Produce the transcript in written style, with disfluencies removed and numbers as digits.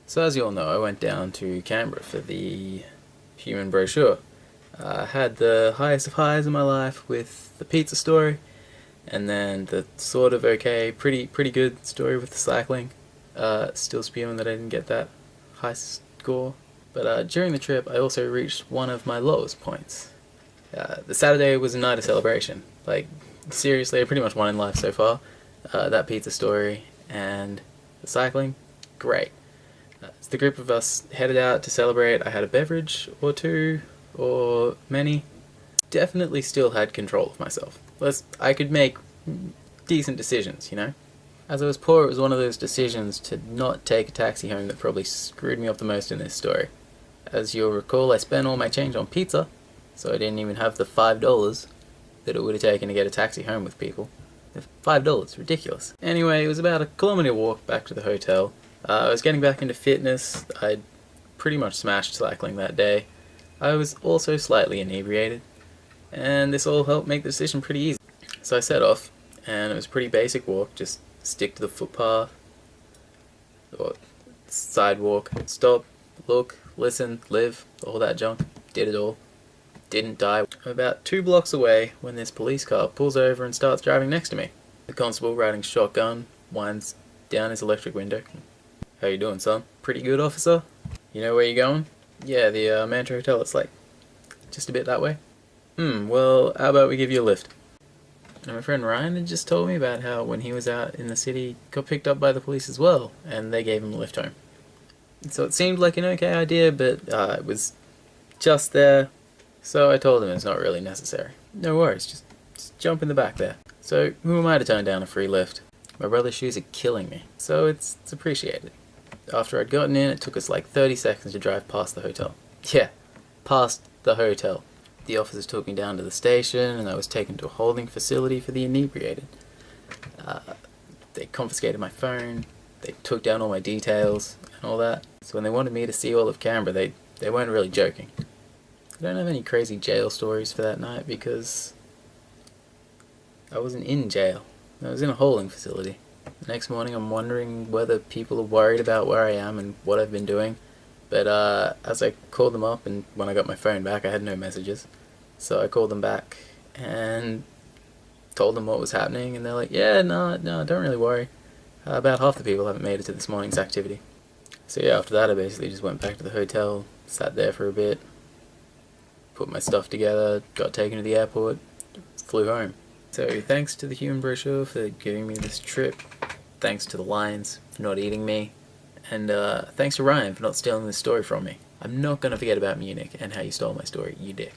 So as you all know, I went down to Canberra for the human brochure. I had the highest of highs in my life with the pizza story, and then the sort of okay, pretty good story with the cycling. Still spewing that I didn't get that high score. But during the trip, I also reached one of my lowest points. The Saturday was a night of celebration. Like, seriously, I pretty much won in life so far. That pizza story and the cycling, great. As the group of us headed out to celebrate, I had a beverage or two, or many. Definitely still had control of myself. I could make decent decisions, you know? As I was poor, it was one of those decisions to not take a taxi home that probably screwed me up the most in this story. As you'll recall, I spent all my change on pizza, so I didn't even have the $5 that it would have taken to get a taxi home with people. $5, ridiculous. Anyway, it was about a kilometre walk back to the hotel. I was getting back into fitness. I'd pretty much smashed cycling that day. I was also slightly inebriated, and this all helped make the decision pretty easy. So I set off, and it was a pretty basic walk, just stick to the footpath, or sidewalk, stop, look, listen, live, all that junk. Did it all. Didn't die. I'm about 2 blocks away when this police car pulls over and starts driving next to me. The constable, riding shotgun, winds down his electric window. "How you doing, son?" "Pretty good, officer." "You know where you're going?" "Yeah, the Mantra Hotel. It's like just a bit that way." Well, how about we give you a lift?" And my friend Ryan had just told me about how when he was out in the city, got picked up by the police as well, and they gave him a lift home. So it seemed like an okay idea, but it was just there, so I told him it's not really necessary. "No worries, just jump in the back there." So who am I to turn down a free lift? My brother's shoes are killing me, so it's appreciated. After I'd gotten in, it took us like 30 seconds to drive past the hotel. Yeah, past the hotel. The officers took me down to the station, and I was taken to a holding facility for the inebriated. They confiscated my phone, they took down all my details, and all that. So when they wanted me to see all of Canberra, they weren't really joking. I don't have any crazy jail stories for that night because I wasn't in jail. I was in a holding facility. The next morning I'm wondering whether people are worried about where I am and what I've been doing. But as I called them up, and when I got my phone back I had no messages. So I called them back and told them what was happening, and they're like, "Yeah, no, don't really worry. About half the people haven't made it to this morning's activity." So yeah, after that I basically just went back to the hotel, sat there for a bit, put my stuff together, got taken to the airport, flew home. So thanks to the human brochure for giving me this trip, thanks to the lions for not eating me, and thanks to Ryan for not stealing this story from me. I'm not going to forget about Munich and how you stole my story, you dick.